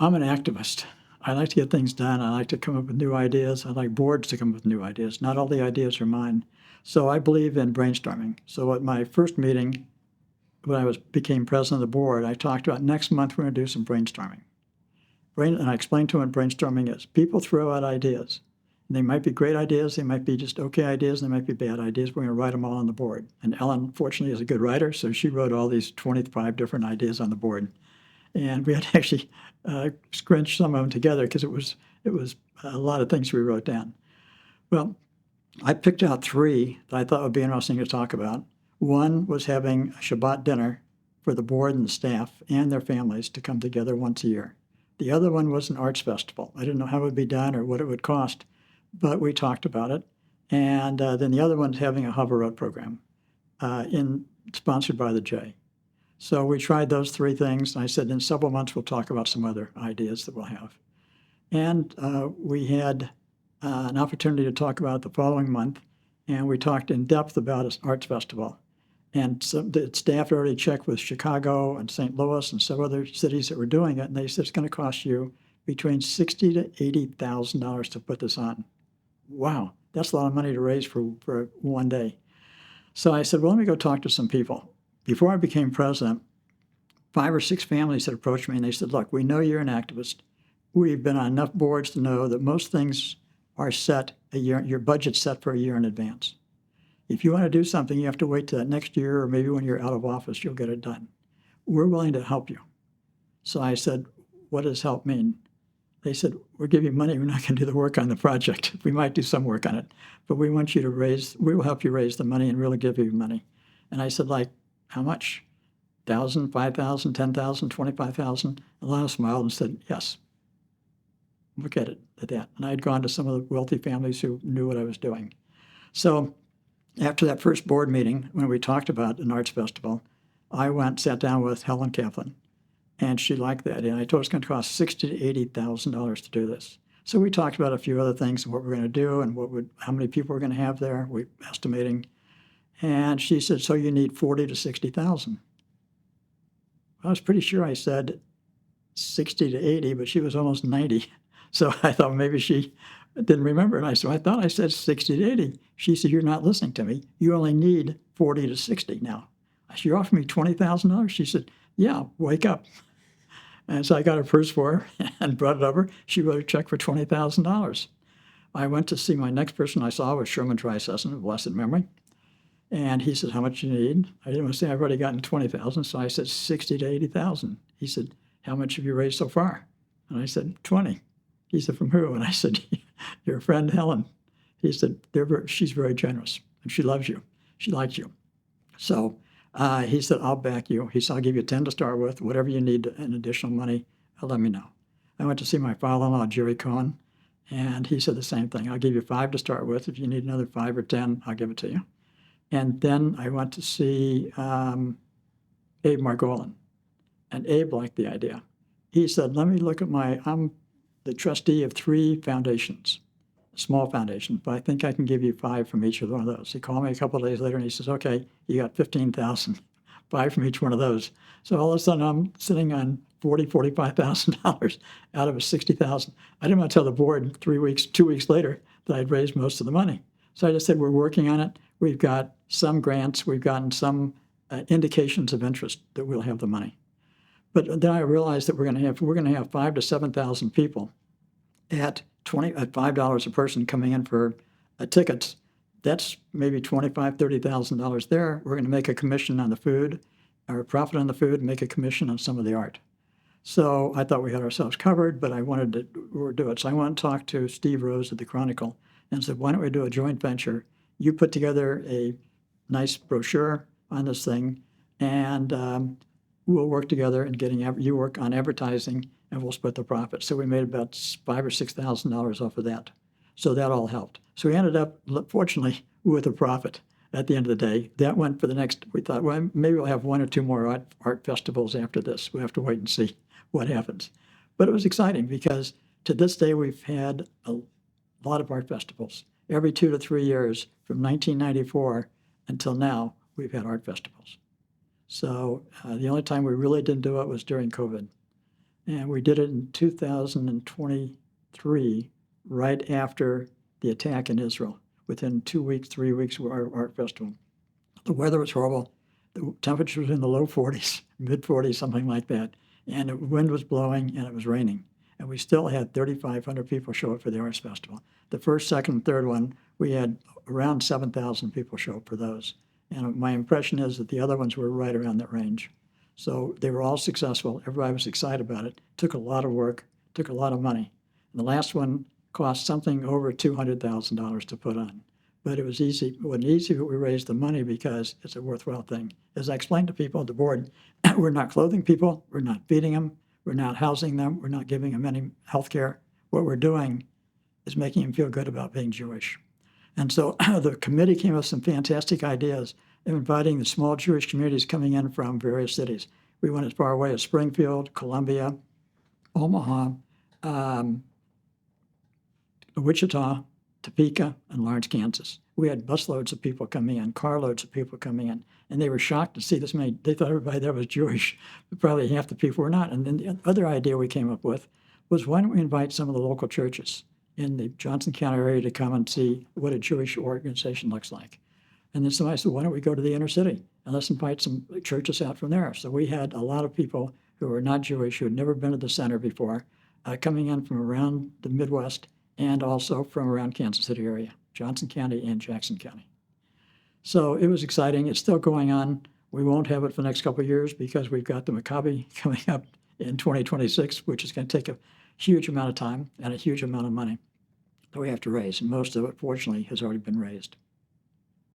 I'm an activist. I like to get things done. I like to come up with new ideas. I like boards to come up with new ideas. Not all the ideas are mine. So I believe in brainstorming. So at my first meeting, when I became president of the board, I talked about next month we're going to do some brainstorming. And I explained to them what brainstorming is. People throw out ideas. And they might be great ideas. They might be just okay ideas. And they might be bad ideas. We're going to write them all on the board. And Ellen, fortunately, is a good writer. So she wrote all these 25 different ideas on the board. And we had to actually scrunch some of them together because it was a lot of things we wrote down. Well, I picked out three that I thought would be interesting to talk about. One was having a Shabbat dinner for the board and the staff and their families to come together once a year. The other one was an arts festival. I didn't know how it would be done or what it would cost, but we talked about it. And then the other one's having a hover road program sponsored by the J. So we tried those three things. And I said, in several months, we'll talk about some other ideas that we'll have. And we had an opportunity to talk about it the following month. And we talked in depth about an arts festival. And so the staff already checked with Chicago and St. Louis and some other cities that were doing it. And they said, it's going to cost you between $60,000 to $80,000 to put this on. Wow, that's a lot of money to raise for one day. So I said, well, let me go talk to some people. Before I became president, 5 or 6 families had approached me and they said, look, we know you're an activist. We've been on enough boards to know that most things are set a year, your budget's set for a year in advance. If you want to do something, you have to wait till that next year, or maybe when you're out of office, you'll get it done. We're willing to help you. So I said, what does help mean? They said, we'll give you money. We're not going to do the work on the project. We might do some work on it, but we want you to we will help you raise the money and really give you money. And I said, like, how much? 1,000, 5,000, 10,000, 25,000? Alana smiled and said, yes. Look at it at that. And I had gone to some of the wealthy families who knew what I was doing. So after that first board meeting, when we talked about an arts festival, I sat down with Helen Kaplan, and she liked that. And I told her it's going to cost $60,000 to $80,000 to do this. So we talked about a few other things, what we're going to do and how many people we're going to have there. We're estimating. And she said, so you need 40 to 60,000. I was pretty sure I said 60 to 80, but she was almost 90. So I thought maybe she didn't remember. And I thought I said 60 to 80. She said, you're not listening to me. You only need 40 to 60 now. I said, you're offering me $20,000? She said, yeah, wake up. And so I got her purse for her and brought it over. She wrote a check for $20,000. I went to see my next person I saw was Sherman Drysessen of blessed memory. And he said, how much do you need? I didn't want to say I've already gotten 20,000. So I said 60 to 80,000. He said, how much have you raised so far? And I said, 20. He said, from who? And I said, your friend Helen. He said, she's very generous and she loves you. She likes you. So he said, I'll back you. He said, I'll give you 10 to start with. Whatever you need in additional money, let me know. I went to see my father-in-law, Jerry Cohen, and he said the same thing. I'll give you 5 to start with. If you need another 5 or 10, I'll give it to you. And then I went to see Abe Margolin, and Abe liked the idea. He said, let me look at I'm the trustee of 3 foundations, small foundations, but I think I can give you 5 from each of one of those. He called me a couple of days later and he says, okay, you got 15,000, 5 from each one of those. So all of a sudden I'm sitting on $45,000 out of a 60,000. I didn't want to tell the board 2 weeks later that I'd raised most of the money. So I just said, we're working on it. We've got some grants. We've gotten some indications of interest that we'll have the money. But then I realized that we're going to have 5,000 to 7,000 people at $5 a person coming in for tickets. That's maybe $25,000, $30,000 there. We're going to make a commission on the food, or a profit on the food, and make a commission on some of the art. So I thought we had ourselves covered, but I wanted to do it. So I went and talked to Steve Rose at the Chronicle and said, why don't we do a joint venture? You put together a nice brochure on this thing, and we'll work together in you work on advertising, and we'll split the profit. So we made about $5,000 or $6,000 off of that. So that all helped. So we ended up, fortunately, with a profit at the end of the day. That went for the next, we thought, well, maybe we'll have 1 or 2 more art festivals after this. We have to wait and see what happens. But it was exciting because to this day, we've had a lot of art festivals. Every 2 to 3 years, from 1994 until now, we've had art festivals. So the only time we really didn't do it was during COVID. And we did it in 2023, right after the attack in Israel. Within 2 weeks, 3 weeks of our art festival. The weather was horrible. The temperature was in the low 40s, mid 40s, something like that. And the wind was blowing and it was raining. And we still had 3,500 people show up for the arts festival. The first, second, and third one, we had around 7,000 people show up for those. And my impression is that the other ones were right around that range. So they were all successful. Everybody was excited about it. Took a lot of work, took a lot of money. And the last one cost something over $200,000 to put on. But it was easy. It wasn't easy, but we raised the money because it's a worthwhile thing. As I explained to people at the board, we're not clothing people, we're not feeding them, we're not housing them, we're not giving them any health care. What we're doing is making them feel good about being Jewish. And so the committee came up with some fantastic ideas of inviting the small Jewish communities coming in from various cities. We went as far away as Springfield, Columbia, Omaha, Wichita, Topeka, and Lawrence, Kansas. We had busloads of people coming in, carloads of people coming in, and they were shocked to see this many. They thought everybody there was Jewish, but probably half the people were not. And then the other idea we came up with was, why don't we invite some of the local churches in the Johnson County area to come and see what a Jewish organization looks like? And then somebody said, why don't we go to the inner city and let's invite some churches out from there? So we had a lot of people who were not Jewish, who had never been to the center before, coming in from around the Midwest and also from around Kansas City area, Johnson County and Jackson County. So it was exciting. It's still going on. We won't have it for the next couple of years because we've got the Maccabi coming up in 2026, which is going to take a huge amount of time and a huge amount of money that we have to raise. And most of it, fortunately, has already been raised.